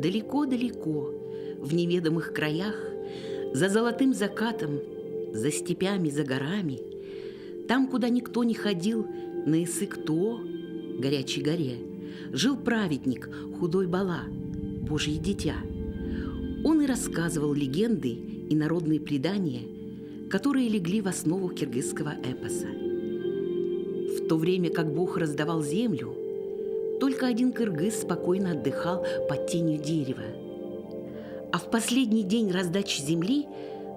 Далеко-далеко, в неведомых краях, за золотым закатом, за степями, за горами, там, куда никто не ходил, на Исык-Туо, горячей горе, жил праведник, худой Бала, Божье дитя. Он и рассказывал легенды и народные предания, которые легли в основу киргизского эпоса. В то время как Бог раздавал землю, только один кыргыз спокойно отдыхал под тенью дерева. А в последний день раздачи земли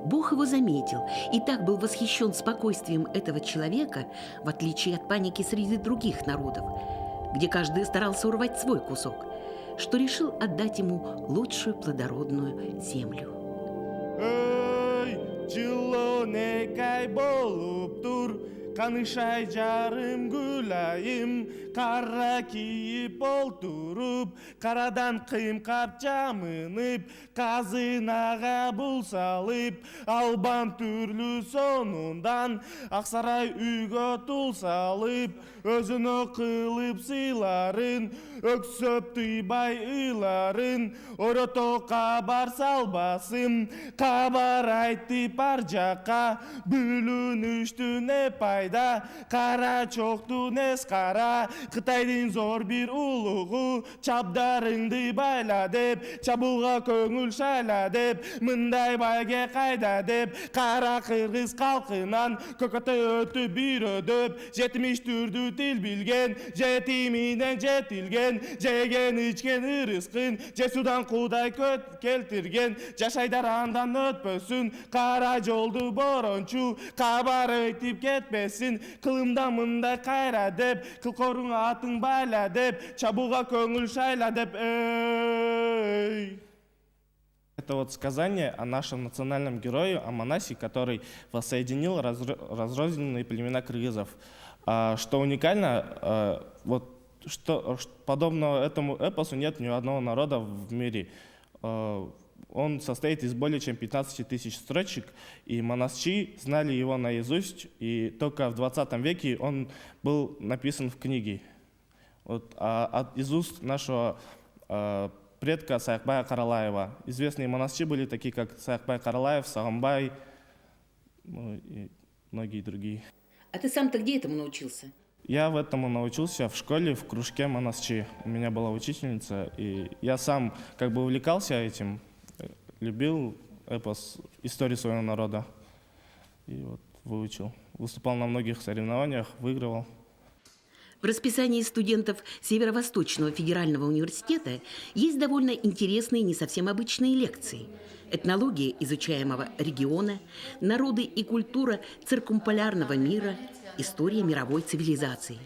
Бог его заметил и так был восхищен спокойствием этого человека, в отличие от паники среди других народов, где каждый старался урвать свой кусок, что решил отдать ему лучшую плодородную землю. Канышай жарым гүлайым, кара кийип олтуруп, карадан кыймкап жамынып, казынага бул салып, албан түрлүү сонундан, Аксарай үйгө тул салып, өзүнө кылып сыйларын, өксөп тыйбай ыйларын, орото кабар салбасым, кабар айтып ар жакка, бүлүнүштү не пайда, кара чокту нес кара, Кытайдын зор бир улугу, чабдарыңды байла деп, чабууга көңүл шайла деп, мындай байге кайда деп, кара кыргыз калкынан көкөтөй өтүп бирөөдөп, 70 түрдүү тил билген, жетиминен жетилген, жеген ичкен ырыскын, же судан куудай келтирген, жашайдар андан өтпөсүн, кара жолду борончу, кабар өйтүп кетпесин, кылымда мындай кайра деп, кылкоруң атың байла деп, чабууга көңүл шайла деп. Это вот сказание о нашем национальном герое Аманаси, который воссоединил разрозненные племена кыргызов. Что уникально, вот что подобного этому эпосу нет ни у одного народа в мире. Он состоит из более чем 15 тысяч строчек, и монасчи знали его наизусть, и только в 20 веке он был написан в книге. Вот, из уст нашего предка Саакбая Каралаева. Известные монасчи были такие, как Саакбай Каралаев, Сагамбай, ну, и многие другие. А ты сам-то где этому научился? Я в этому научился в школе, в кружке монасчи. У меня была учительница, и я сам как бы увлекался этим, любил эпос, историю своего народа, и вот выучил. Выступал на многих соревнованиях, выигрывал. В расписании студентов Северо-Восточного федерального университета есть довольно интересные, не совсем обычные лекции. Этнология изучаемого региона, народы и культура циркумполярного мира, история мировой цивилизации.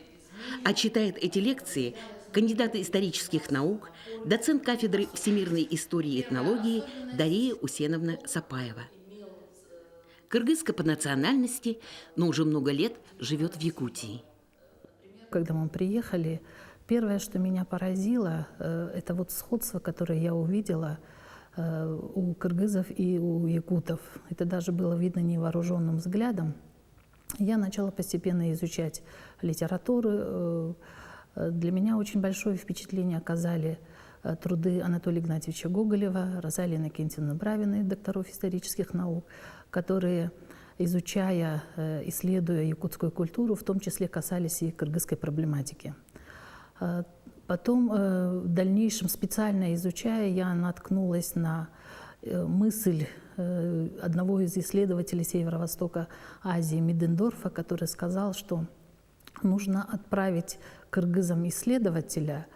А читает эти лекции кандидат исторических наук, доцент кафедры всемирной истории и этнологии Дария Усеновна Сапаева. Кыргызка по национальности, но уже много лет живет в Якутии. Когда мы приехали, первое, что меня поразило, это вот сходство, которое я увидела у кыргызов и у якутов. Это даже было видно невооруженным взглядом. Я начала постепенно изучать литературу. Для меня очень большое впечатление оказали труды Анатолия Игнатьевича Гоголева, Розалии Иннокентьевны Бравиной, докторов исторических наук, которые, изучая, исследуя якутскую культуру, в том числе касались и кыргызской проблематики. Потом, в дальнейшем, специально изучая, я наткнулась на мысль одного из исследователей Северо-Востока Азии Мидендорфа, который сказал, что нужно отправить кыргызам исследователя,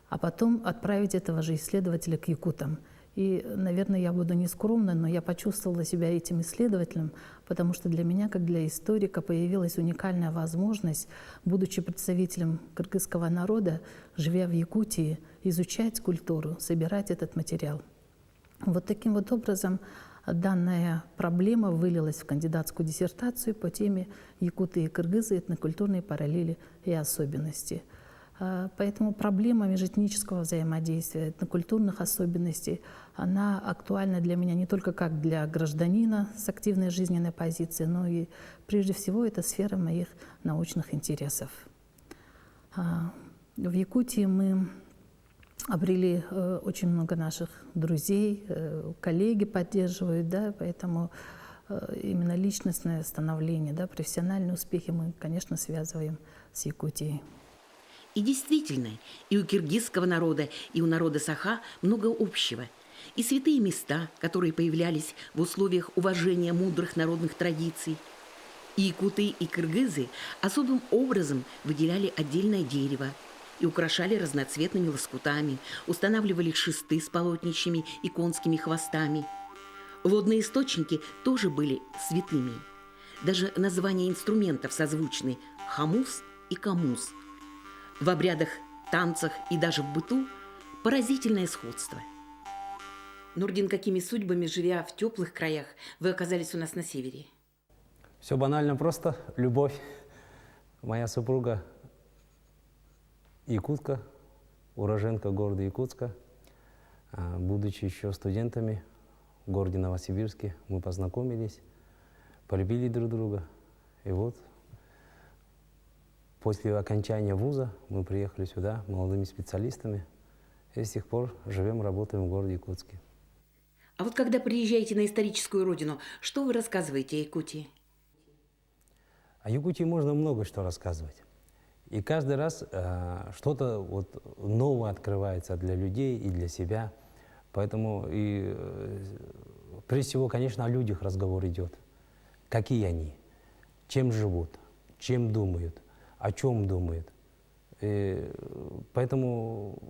а потом отправить этого же исследователя к якутам. И, наверное, я буду нескромна, но я почувствовала себя этим исследователем, потому что для меня, как для историка, появилась уникальная возможность, будучи представителем кыргызского народа, живя в Якутии, изучать культуру, собирать этот материал. Вот таким вот образом данная проблема вылилась в кандидатскую диссертацию по теме «Якуты и кыргызы. Этнокультурные параллели и особенности». Поэтому проблема межэтнического взаимодействия, этнокультурных особенностей, она актуальна для меня не только как для гражданина с активной жизненной позицией, но и прежде всего это сфера моих научных интересов. В Якутии мы обрели очень много наших друзей, коллеги поддерживают, да, поэтому именно личностное становление, да, профессиональные успехи мы, конечно, связываем с Якутией. И действительно, и у киргизского народа, и у народа Саха много общего. И святые места, которые появлялись в условиях уважения мудрых народных традиций. И якуты, и кыргызы особым образом выделяли отдельное дерево и украшали разноцветными лоскутами, устанавливали шесты с полотнищами и конскими хвостами. Водные источники тоже были святыми. Даже названия инструментов созвучны – хамус и камус. В обрядах, танцах и даже в быту поразительное сходство. Нурдин, какими судьбами, живя в теплых краях, вы оказались у нас на севере? Все банально просто. Любовь. Моя супруга якутка, уроженка города Якутска. Будучи еще студентами в городе Новосибирске, мы познакомились, полюбили друг друга. И вот после окончания вуза мы приехали сюда молодыми специалистами и с тех пор живем, работаем в городе Якутске. А вот когда приезжаете на историческую родину, что вы рассказываете о Якутии? О Якутии можно много что рассказывать. И каждый раз что-то вот новое открывается для людей и для себя. Поэтому прежде всего, конечно, о людях разговор идет. Какие они, чем живут, чем думают, о чем думают. Поэтому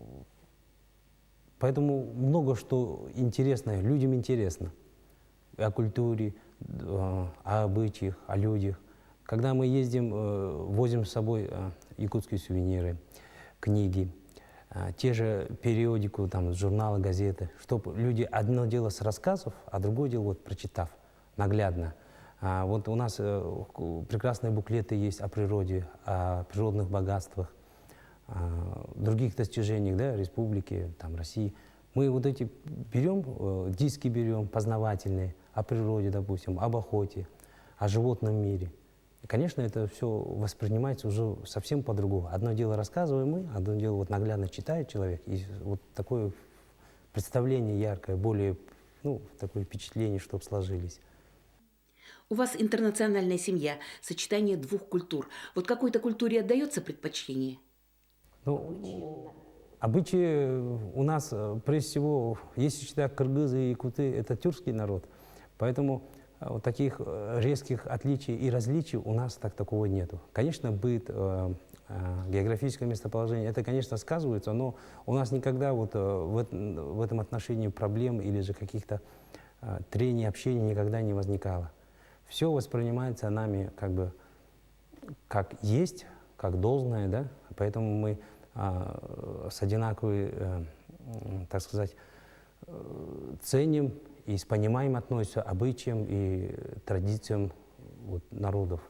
много что интересное, людям интересно. О культуре, о обычаях, о людях. Когда мы ездим, возим с собой якутские сувениры, книги, те же периодику, там, журналы, газеты, чтобы люди одно дело с рассказов, а другое дело вот прочитав наглядно. Вот у нас прекрасные буклеты есть о природе, о природных богатствах, других достижениях, да, республики, там, России. Мы вот эти берем, диски берем познавательные о природе, допустим, об охоте, о животном мире. И, конечно, это все воспринимается уже совсем по-другому. Одно дело рассказываем мы, одно дело вот наглядно читает человек, и вот такое представление яркое, более, такое впечатление, чтобы сложились. У вас интернациональная семья, сочетание двух культур. Вот какой-то культуре отдается предпочтение? Обычаи у нас, прежде всего, если считать кыргызы и якуты, это тюркский народ. Поэтому вот таких резких отличий и различий у нас такого нету. Конечно, быт, географическое местоположение, это, конечно, сказывается, но у нас никогда вот в этом отношении проблем или же каких-то трений, общения никогда не возникало. Все воспринимается нами как есть, как должное, да? Поэтому мы с одинаковой, так сказать, ценим и с пониманием относятся к обычаям и традициям народов.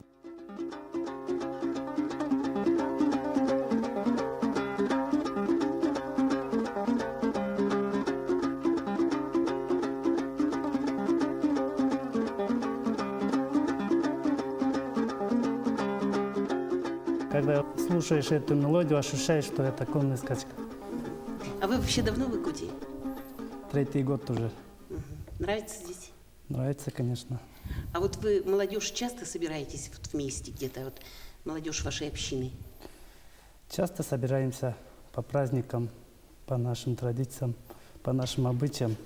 Когда слушаешь эту мелодию, ощущаешь, что это конная скачка. А вы вообще давно в Якутии? 3-й год уже. Нравится здесь? Нравится, конечно. А вот вы, молодежь, часто собираетесь вот вместе где-то, вот молодежь вашей общины? Часто собираемся по праздникам, по нашим традициям, по нашим обычаям.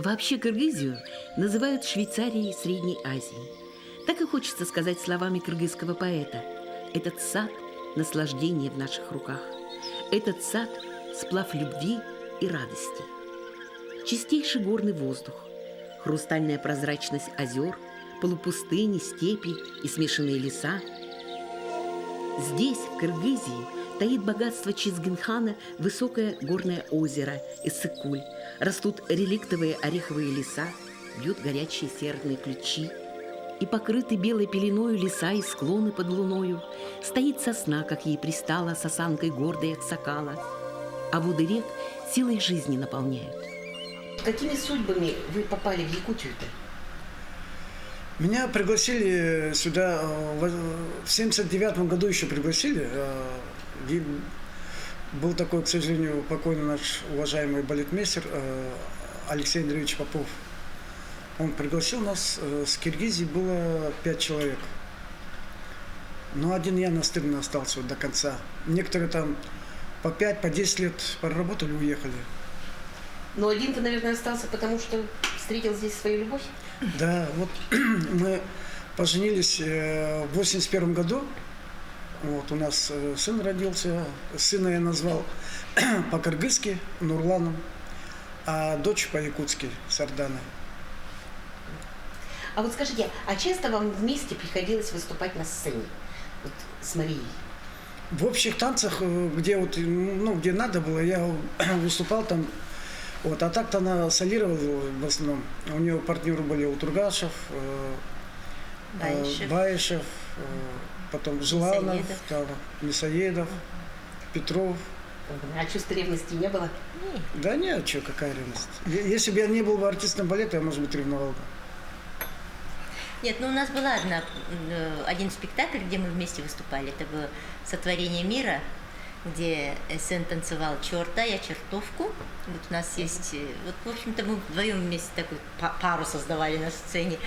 Вообще Кыргызию называют Швейцарией Средней Азии. Так и хочется сказать словами кыргызского поэта. Этот сад – наслаждение в наших руках. Этот сад – сплав любви и радости. Чистейший горный воздух, хрустальная прозрачность озер, полупустыни, степи и смешанные леса. Здесь, в Кыргызии, таит богатство Чизгинхана высокое горное озеро Иссык-Куль. Растут реликтовые ореховые леса, бьют горячие северные ключи. И покрыты белой пеленою леса и склоны под луною. Стоит сосна, как ей пристала, с осанкой гордой аксакала. А воды рек силой жизни наполняют. Какими судьбами вы попали в Якутию-то? Меня пригласили сюда в 79-м году еще пригласили. И был такой, к сожалению, покойный наш уважаемый балетмейстер Алексей Андреевич Попов. Он пригласил нас, с Киргизии было 5 человек. Но один я настырно остался вот до конца. Некоторые там по 5, по 10 лет проработали, уехали. Но один-то, наверное, остался, потому что встретил здесь свою любовь? Да, вот мы поженились в 81 году. Вот у нас сын родился. Сына я назвал по-кыргызски Нурланом, а дочь по-якутски Сардана. А вот скажите, а часто вам вместе приходилось выступать на сцене вот, с Марией? В общих танцах, где вот, ну, где надо было, я выступал там. Вот, а так-то она солировала в основном. У нее партнеры были Утургашев, Баишев, потом Желанов, Мясоедов, Петров. А чувства ревности не было? Да нет, что, какая ревность. Если бы я не был бы артистом балета, я, может быть, ревновал бы. Нет, ну у нас была один спектакль, где мы вместе выступали. Это было «Сотворение мира», где сын танцевал черта, я чертовку. Вот у нас есть, вот, в общем-то, мы вдвоем вместе такую пару создавали на сцене.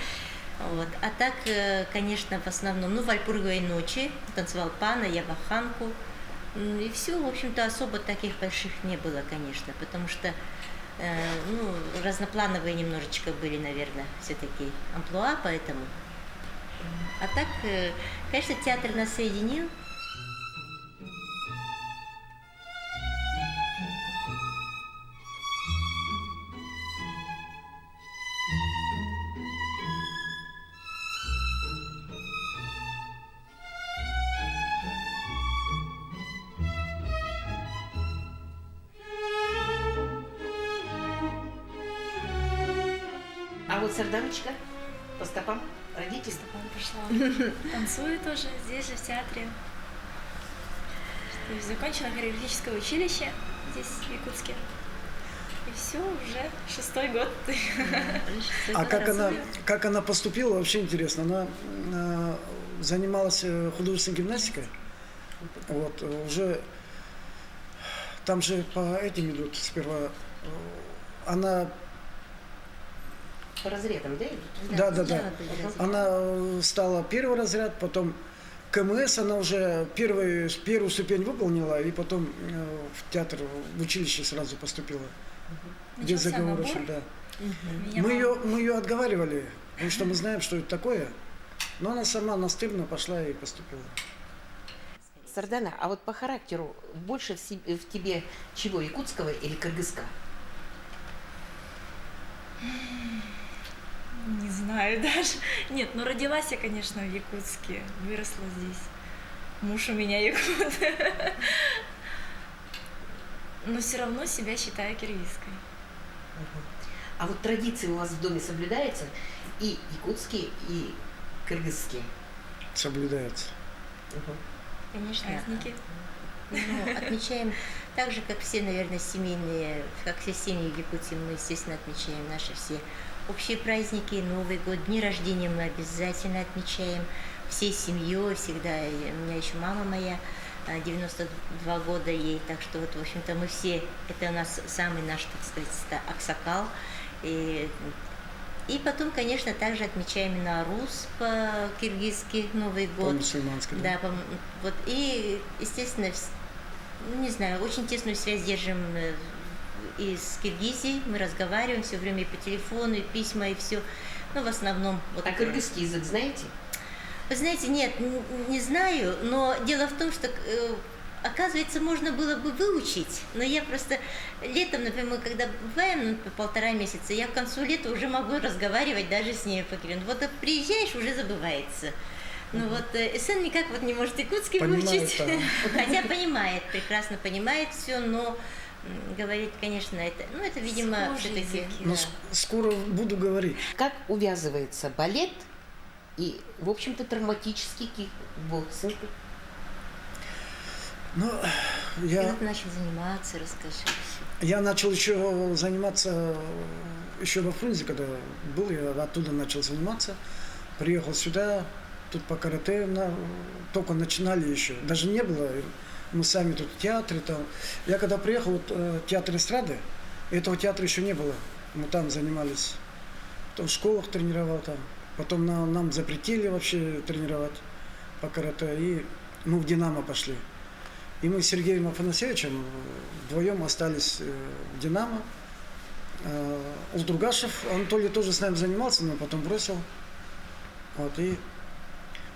Вот. А так, конечно, в основном, ну, «Вальпурговой ночи» танцевал Пана, я Баханку. И все, в общем-то, особо таких больших не было, конечно, потому что ну, разноплановые немножечко были, наверное, все-таки амплуа, поэтому. А так, конечно, театр нас соединил. А вот Сарданочка по стопам родительства Пошла. Танцую тоже здесь же, в театре. То есть закончила хореографическое училище здесь, в Якутске. И все, уже 6-й год. А как она поступила, вообще интересно. Она занималась художественной гимнастикой. Вот, уже там же по этим идут сперва. Она по разрядам, да? Да. Она стала первый разряд, потом КМС, она уже первую ступень выполнила, и потом в театр, в училище сразу поступила. Без заговоров, да. Мы ее отговаривали, потому что мы знаем, что это такое, но она сама настырно пошла и поступила. Сардана, а вот по характеру больше в тебе чего, якутского или кыргызского? Не знаю даже. Нет, ну родилась я, конечно, в Якутске, выросла здесь. Муж у меня якут. Но все равно себя считаю киргизской. А вот традиции у вас в доме соблюдаются? И якутские, и кыргызские? Соблюдается. Конечно. Праздники. Ну, отмечаем так же, как все, наверное, семейные, как все семьи в Якутии, мы, естественно, отмечаем наши все общие праздники, Новый год, дни рождения мы обязательно отмечаем всей семьей, всегда. У меня еще мама моя, 92 года ей, так что вот, в общем-то, мы все, это у нас самый наш, так сказать, аксакал. И потом, конечно, также отмечаем на Рус по-киргизски Новый год. По-мусульмански. Да, вот, и, естественно, ну, не знаю, очень тесную связь держим из Киргизии, мы разговариваем все время и по телефону, и письма, и все. Ну, в основном... Вот, А кыргызский язык знаете? вы знаете, нет, не знаю, но дело в том, что, оказывается, можно было бы выучить, но я просто летом, например, мы когда бываем, ну, по 1,5 месяца, я к концу лета уже могу разговаривать даже с ними по-киргизски. Вот приезжаешь, уже забывается. Ну вот Эсен никак вот не может якутский выучить, хотя понимает, прекрасно понимает все, но говорить, конечно, это, видимо, все-таки... Но скоро буду говорить. Как увязывается балет и, в общем-то, травматический кикбоксинг? Ну, Ты я вот начал заниматься, расскажи. Я начал еще заниматься еще во Фрунзе, когда был, я оттуда начал заниматься. Приехал сюда, тут по карате только начинали еще. Даже не было, мы сами тут в театре. Там. Я когда приехал, вот, театр эстрады, этого театра еще не было. Мы там занимались. Потом в школах тренировал там. Потом нам запретили вообще тренировать по карате. И мы в «Динамо» пошли. И мы с Сергеем Афанасьевичем вдвоем остались в «Динамо». Улдургашев, Анатолий тоже с нами занимался, но потом бросил. Вот, и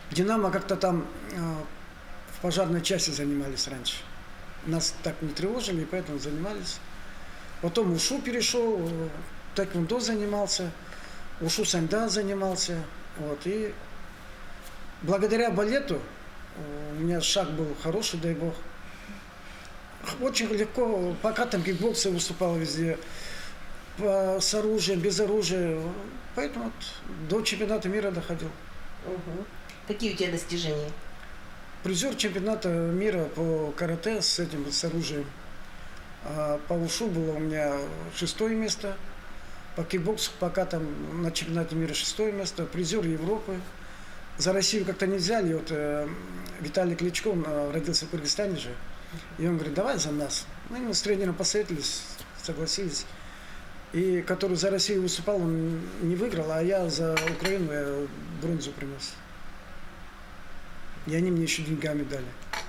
в «Динамо» как-то там в пожарной части занимались раньше. Нас так не тревожили, и поэтому занимались. Потом ушу перешел, тэквондо занимался, ушу саньда занимался. Вот, и благодаря балету у меня шаг был хороший, дай бог. Очень легко, пока там кикбоксы выступал везде, с оружием, без оружия. Поэтому вот до чемпионата мира доходил. Угу. Какие у тебя достижения? Призер чемпионата мира по карате с оружием. А по ушу было у меня 6-е место. По кикбоксу пока там на чемпионате мира 6-е место. Призер Европы. За Россию как-то не взяли. Вот Виталий Кличко, он родился в Кыргызстане же. И он говорит, давай за нас. Ну, мы с тренером посоветовались, согласились. И который за Россию выступал, он не выиграл, а я за Украину я бронзу принес. И они мне еще деньгами дали.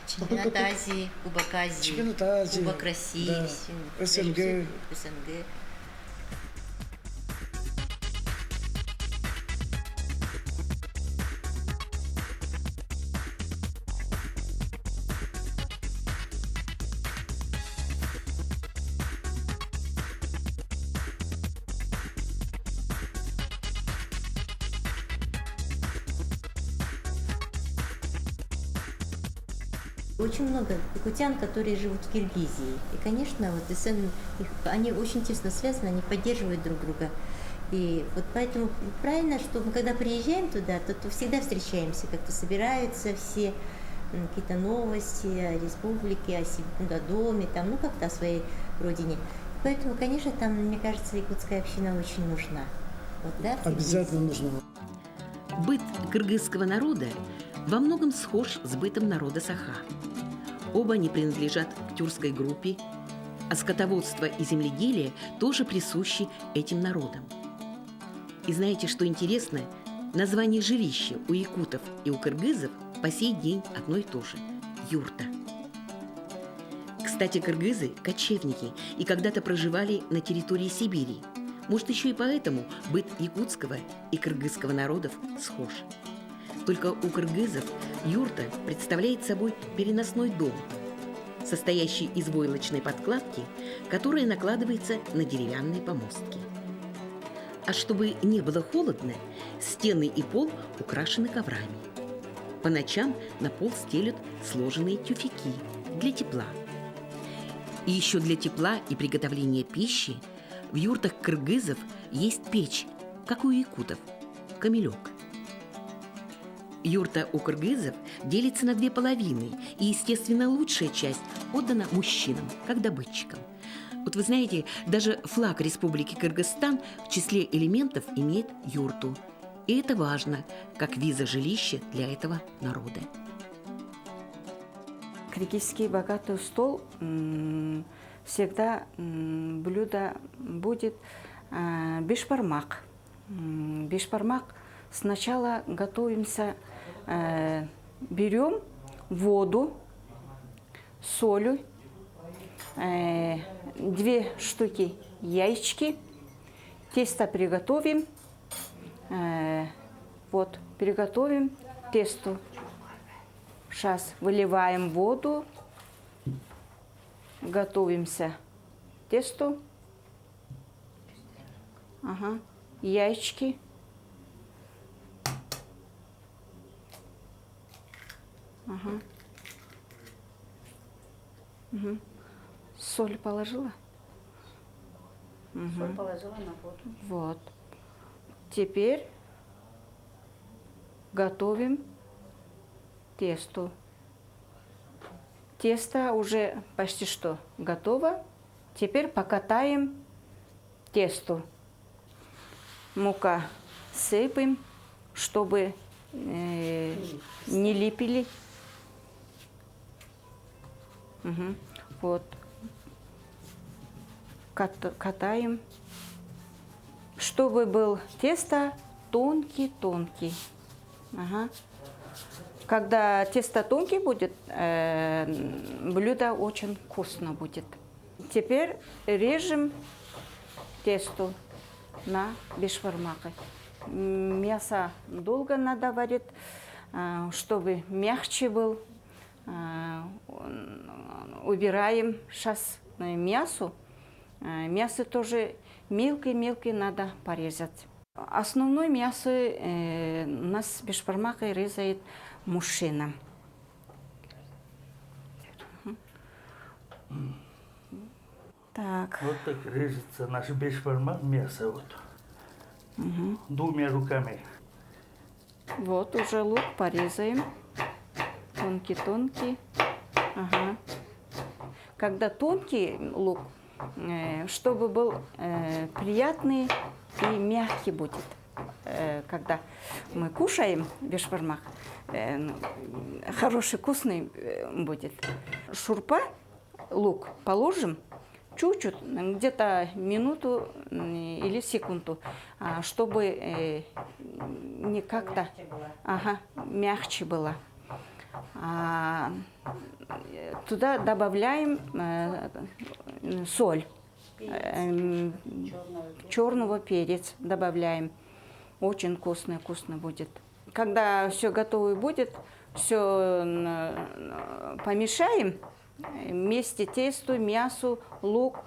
Чемпионат Азии, Кубок Азии, Чемпионат Азии, Кубок России, да. СНГ. СНГ. Очень много якутян, которые живут в Киргизии. И, конечно, вот они очень тесно связаны, они поддерживают друг друга. И вот поэтому правильно, что мы когда приезжаем туда, то всегда встречаемся, как-то собираются все, какие-то новости о республике, о себе, о доме, там, ну как-то о своей родине. Поэтому, конечно, там, мне кажется, якутская община очень нужна. Вот, да, Обязательно нужна. Быт кыргызского народа во многом схож с бытом народа Саха. Оба они принадлежат к тюркской группе, а скотоводство и земледелие тоже присущи этим народам. И знаете, что интересно? Название жилища у якутов и у кыргызов по сей день одно и то же – юрта. Кстати, кыргызы – кочевники и когда-то проживали на территории Сибири. Может, еще и поэтому быт якутского и кыргызского народов схож. Только у кыргызов юрта представляет собой переносной дом, состоящий из войлочной подкладки, которая накладывается на деревянные помостки. А чтобы не было холодно, стены и пол украшены коврами. По ночам на пол стелют сложенные тюфяки для тепла. И еще для тепла и приготовления пищи в юртах кыргызов есть печь, как у якутов – камелек. Юрта у кыргызов делится на 2 половины, и, естественно, лучшая часть отдана мужчинам, как добытчикам. Вот вы знаете, даже флаг Республики Кыргызстан в числе элементов имеет юрту. И это важно, как виза жилища для этого народа. Кыргызский богатый стол всегда блюдо будет бешбармак. Бешбармак сначала готовимся, берем воду, соль, 2 штуки яички. Тесто приготовим. Вот, приготовим тесто. Сейчас выливаем воду. Готовимся к тесту. Ага. Яички. Ага. Угу. Соль положила? Соль положила на воду. Вот. Теперь готовим тесто. Тесто уже почти что готово. Теперь покатаем тесто. Мука сыпем, чтобы не липли. Угу. Вот. Катаем. Чтобы был тесто тонкий. Ага. Когда тесто тонкий будет, блюдо очень вкусно будет. Теперь режем тесто на бешбармаки. Мясо долго надо варить, чтобы мягче был. Убираем сейчас мясо. Мясо тоже мелко надо порезать. Основное мясо у нас бешбармаки резает мужчина. Так. Вот так режется наш бешбармак, мясо вот. Угу. 2 руками. Вот уже лук порезаем. Тонкий. Ага. Когда тонкий лук, чтобы был приятный и мягкий будет. Когда мы кушаем бешбармак, хороший, вкусный будет. Шурпа, лук положим чуть-чуть, где-то минуту или секунду, чтобы не как-то мягче было. Туда добавляем соль, черного перец добавляем. Очень вкусно будет. Когда все готово будет, все помешаем вместе тесто, мясо, лук.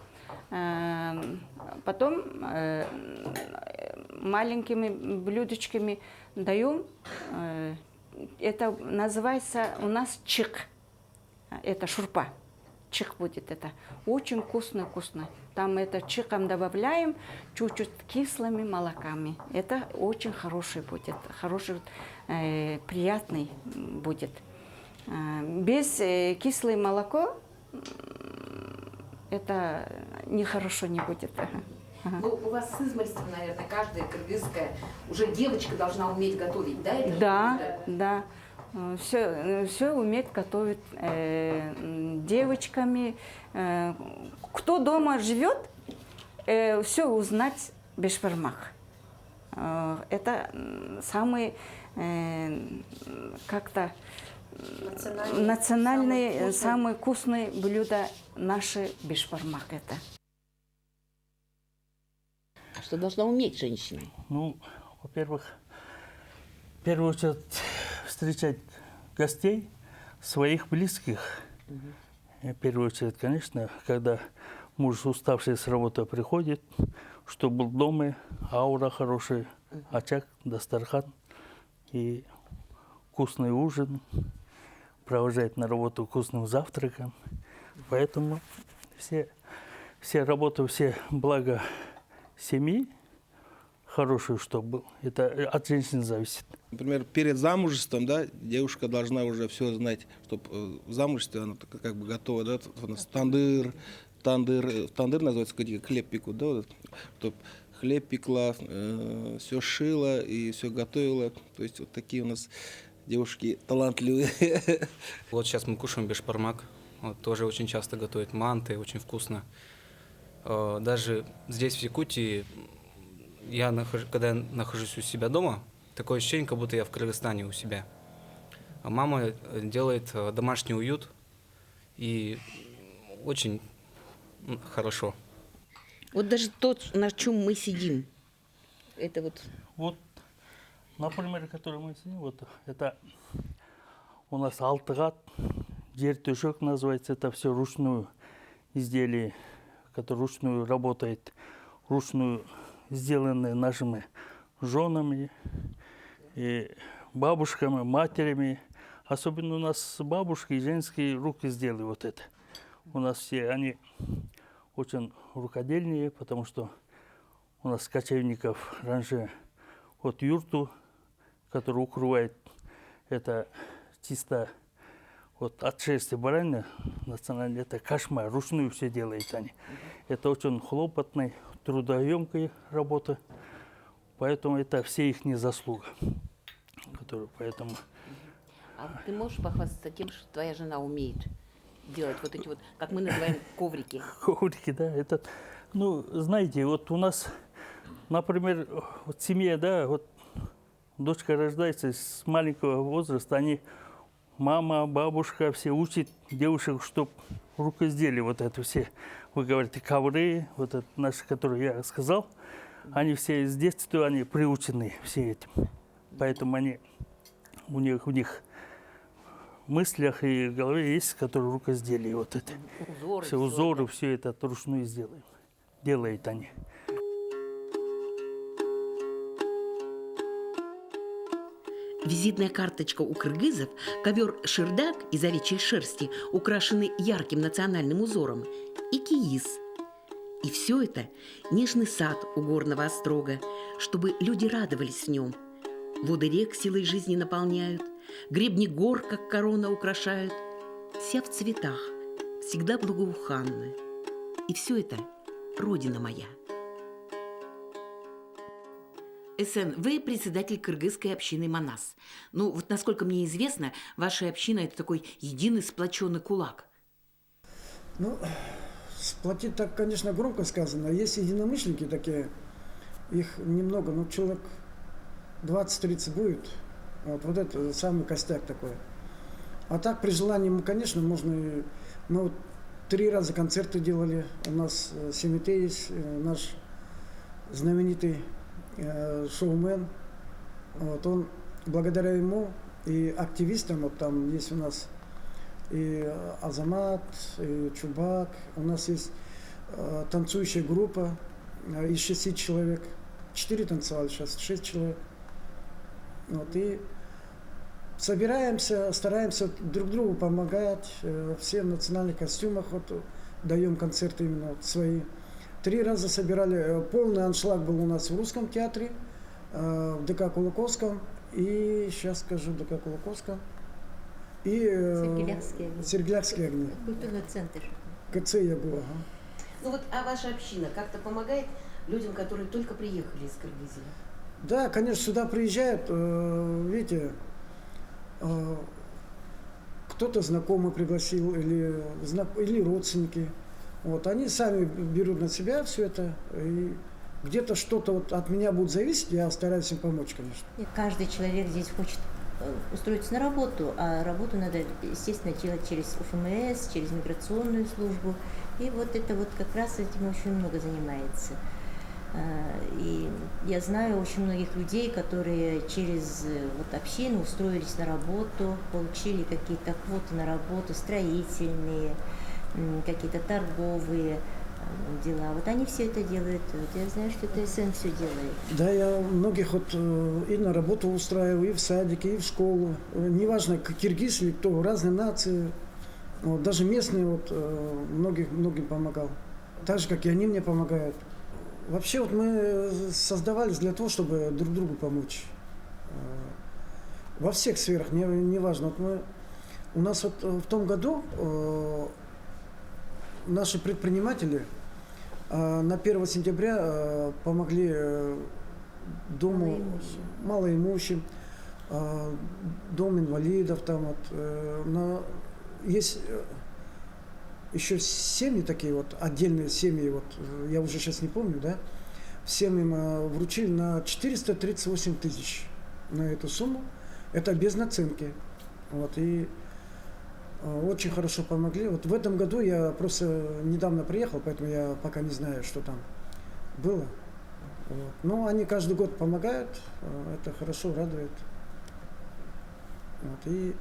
Потом маленькими блюдечками даем. Это называется у нас чик. Это шурпа. Чик будет это. Очень вкусно. Там это чиком добавляем чуть-чуть кислыми молоками. Это очень хороший будет. Хороший, приятный будет. Без кислое молоко это нехорошо не будет. Ну, у вас с измальства, наверное, каждая кыргызская уже девочка должна уметь готовить, да? Да. Все уметь готовить девочками. Кто дома живет, все узнать бешбармак. Это самый как-то национальный, самый вкусный блюдо наши бешбармак это. Что должна уметь женщина? Ну, во-первых, в первую очередь встречать гостей, своих близких. В первую очередь, конечно, когда муж, уставший с работы, приходит, чтобы был дома, аура хорошая, очаг, дастархан и вкусный ужин, провожать на работу вкусным завтраком. Поэтому все работы, все блага семьи хорошую, чтобы был. Это от женщин зависит. Например, перед замужеством, да, девушка должна уже все знать, чтобы в замужестве она как бы готова, да, у нас тандыр называется, где хлеб пекут, да, вот, чтобы хлеб пекла, все шила и все готовила. То есть вот такие у нас девушки талантливые. Вот сейчас мы кушаем бешбармак, вот, тоже очень часто готовят манты, очень вкусно. Даже здесь, в Якутии, когда я нахожусь у себя дома, такое ощущение, как будто я в Кыргызстане у себя. Мама делает домашний уют и очень хорошо. Вот даже то, на чем мы сидим, это вот... Вот, например, который мы сидим, вот это у нас алтыгат, жертөшек называется, это все ручную изделие, которое ручную работает, ручную сделанное нашими женами, и бабушками, матерями. Особенно у нас бабушки женские руки сделали вот это. У нас все они очень рукодельные, потому что у нас кочевников раньше вот юрту, который укрывает, это чисто вот от шерсти баранины национальной, это кошмар, ручную все делают они. Это очень хлопотная, трудоемкая работа, поэтому это все их не заслуга. Поэтому... А ты можешь похвастаться тем, что твоя жена умеет делать вот эти вот, как мы называем, коврики? Коврики, да. Это, ну, знаете, вот у нас, например, вот семья, да, вот дочка рождается с маленького возраста, они, мама, бабушка, все учат девушек, чтобы рукоделие вот это все, вы говорите, ковры, вот это наши, которые я сказал, они все с детства, они приучены все этим. Поэтому они, у них в мыслях и в голове есть, которые рукоделие вот это. Узоры, все узоры, все это ручную сделаем. Делают они. Визитная карточка у кыргызов – ковер-шердак из овечьей шерсти, украшенный ярким национальным узором, и кииз. И все это – нежный сад у горного острога, чтобы люди радовались в нем. Воды рек силой жизни наполняют, гребни гор, как корона, украшают. Вся в цветах, всегда благоуханная. И все это – родина моя. Эсен, вы председатель кыргызской общины Манас. Ну, вот насколько мне известно, ваша община – это такой единый сплоченный кулак. Ну, сплотить так, конечно, громко сказано. Есть единомышленники такие, их немного, ну, человек 20-30 будет. Вот это самый костяк такой. А так, при желании, мы, конечно, можно... Мы вот 3 раза концерты делали. У нас Семите есть, наш знаменитый шоумен. Вот он, благодаря ему и активистам, вот там есть у нас и Азамат, и Чубак, у нас есть танцующая группа из 6 человек. 4 танцевали, сейчас 6 человек. Вот, и собираемся, стараемся друг другу помогать, все в национальных костюмах, вот, даем концерты именно вот, свои. 3 раза собирали, полный аншлаг был у нас в Русском театре, в ДК Кулаковском, и сейчас скажу, ДК Кулаковском, и Сергелякские огни. Культурный центр. КЦ я был, ага. Ну вот, а ваша община как-то помогает людям, которые только приехали из Кыргызии? Да, конечно, сюда приезжают, видите, кто-то знакомый пригласил или родственники. Вот, они сами берут на себя все это, и где-то что-то вот от меня будет зависеть, я стараюсь им помочь, конечно. Каждый человек здесь хочет устроиться на работу, а работу надо, естественно, делать через УФМС, через миграционную службу. И вот это вот как раз этим очень много занимается. И я знаю очень многих людей, которые через вот общину устроились на работу, получили какие-то квоты на работу, строительные, какие-то торговые дела. Вот они все это делают. Вот я знаю, что ТСН все делает. Да, я многих вот и на работу устраиваю, и в садике, и в школу. Неважно, киргиз или кто, разные нации. Вот, даже местные вот многим помогал. Так же, как и они мне помогают. Вообще вот мы создавались для того, чтобы друг другу помочь. Во всех сферах, неважно. Вот у нас вот в том году наши предприниматели на 1 сентября помогли дому малоимущим, дом инвалидов, там вот, есть еще семьи такие вот, отдельные семьи, вот, я уже сейчас не помню, да, всем им вручили на 438 тысяч на эту сумму, это без наценки. Вот, и очень хорошо помогли. Вот в этом году я просто недавно приехал, поэтому я пока не знаю, что там было. Вот. Но они каждый год помогают, это хорошо, радует. Вот. И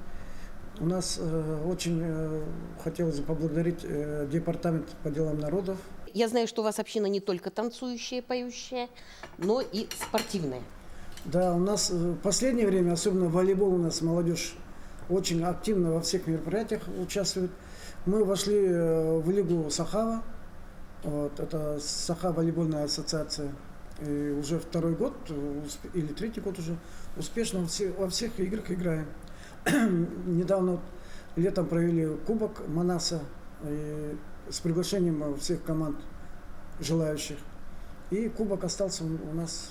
у нас очень хотелось бы поблагодарить департамент по делам народов. Я знаю, что у вас община не только танцующая, поющая, но и спортивная. Да, у нас в последнее время, особенно волейбол, у нас молодежь очень активно во всех мероприятиях участвует. Мы вошли в лигу Сахава, вот, это Саха волейбольная ассоциация. И уже второй год или третий год уже успешно во всех играх играем. Недавно летом провели кубок Манаса с приглашением всех команд желающих. И кубок остался у нас.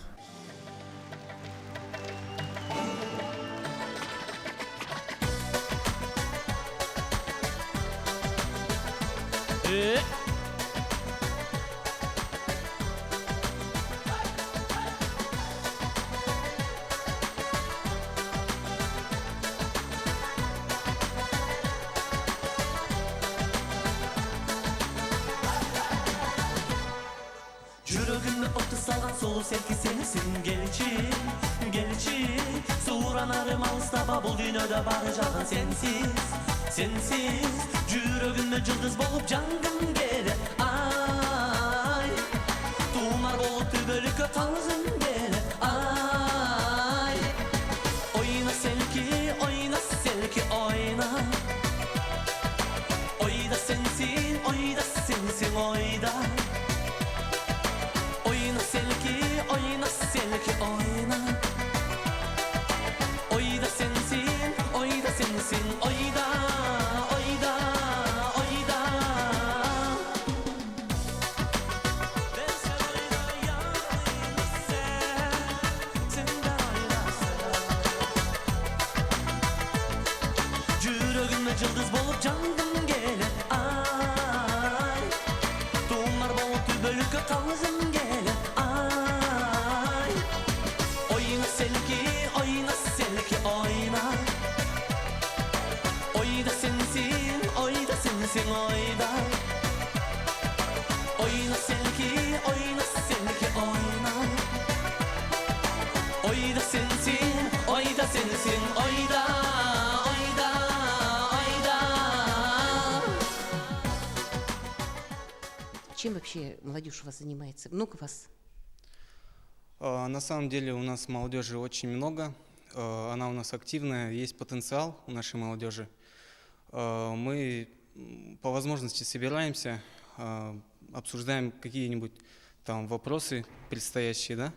Жүрөгүмө отты салган сулуу серки сенсиң, келчи сууранарым алыстаба, бул дүйнөдө бары жалган сенсиз жүрөгүмө жылдыз болуп жангым келет, ай туумар болуп түбөлүккө калгым келет, ай ойна селки, ойна ойда сенсиң, ойда oyna selki, oyna oyda sensin, oyda жүрөгүмө жылдыз болуп жангым келет, ай туумар болуп түбөлүккө калгым келет, ай ойна селки, oyda sensin, oyda oyna selki, oyda sensin, oyda. Чем вообще молодежь у вас занимается? Много вас? На самом деле у нас молодежи очень много. Она у нас активная, есть потенциал у нашей молодежи. Мы по возможности собираемся, обсуждаем какие-нибудь там вопросы предстоящие,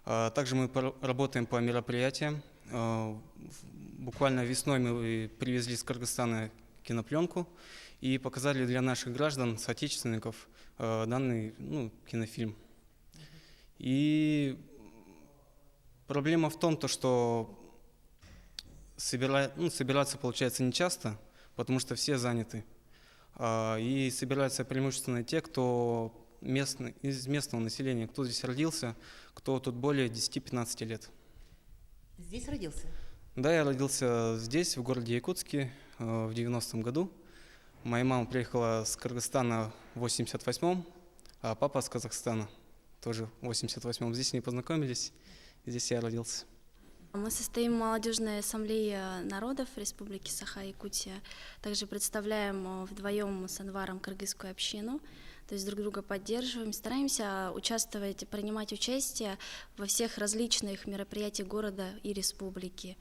да. Также мы работаем по мероприятиям. Буквально весной мы привезли из Кыргызстана кинопленку и показали для наших граждан, соотечественников, данный кинофильм. И проблема в том, что собираться получается нечасто, потому что все заняты. И собираются преимущественно те, кто из местного населения, кто здесь родился, кто тут более 10-15 лет. Здесь родился? Да, я родился здесь, в городе Якутске, в 90-м году. Моя мама приехала с Кыргызстана в 88-м, а папа с Казахстана тоже в 88-м. Здесь они познакомились, и здесь я родился. Мы состоим в молодежной ассамблее народов Республики Саха-Якутия. Также представляем вдвоем с Анваром кыргызскую общину. То есть друг друга поддерживаем, стараемся участвовать, принимать участие во всех различных мероприятиях города и республики.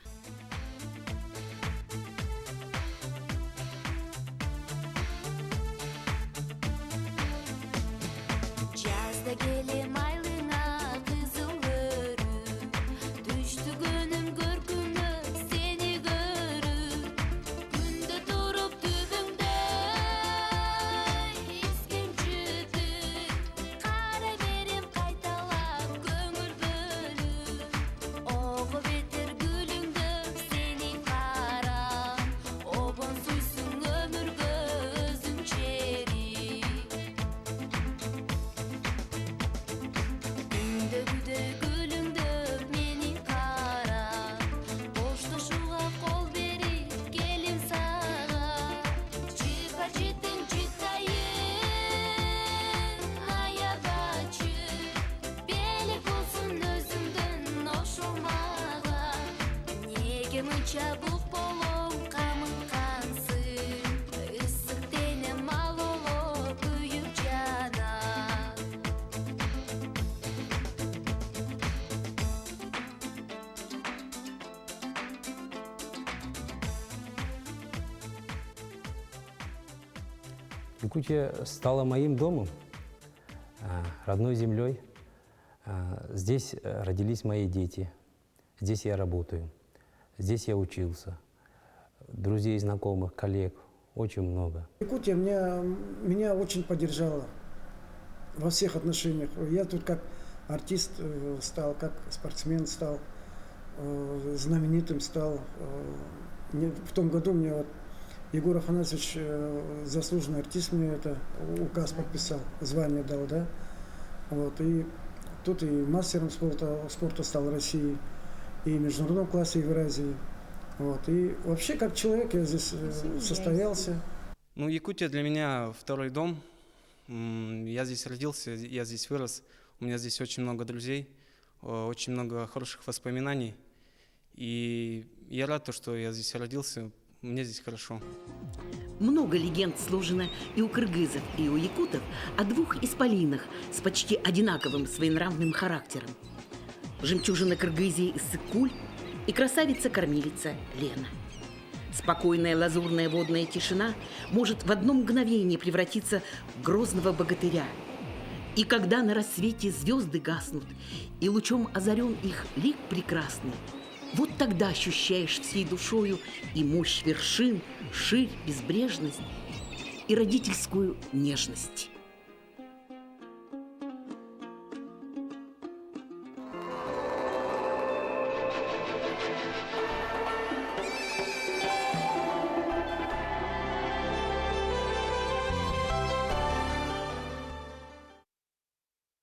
жабық болом қамыққансың, ыстықтене малоло күйіп жана. Якутия стала моим домом, родной землей. Здесь родились мои дети, здесь я работаю, здесь я учился. Друзей, знакомых, коллег очень много. Якутия меня очень поддержала во всех отношениях. Я тут как артист стал, как спортсмен стал, знаменитым стал. В том году мне вот Егор Афанасьевич, заслуженный артист, мне это указ подписал, звание дал, да. Вот, и тут и мастером спорта стал России, и в международном классе Евразии. Вот, и вообще, как человек, я здесь состоялся. Ну, Якутия для меня второй дом. Я здесь родился, я здесь вырос. У меня здесь очень много друзей, очень много хороших воспоминаний. И я рад, что я здесь родился. Мне здесь хорошо. Много легенд сложено и у кыргызов, и у якутов о двух исполинах с почти одинаковым своенравным характером. Жемчужина Кыргызии Иссык-Куль и красавица-кормилица Лена. Спокойная лазурная водная тишина может в одно мгновение превратиться в грозного богатыря. И когда на рассвете звезды гаснут, и лучом озарен их лик прекрасный, вот тогда ощущаешь всей душою и мощь вершин, ширь, безбрежность, и родительскую нежность.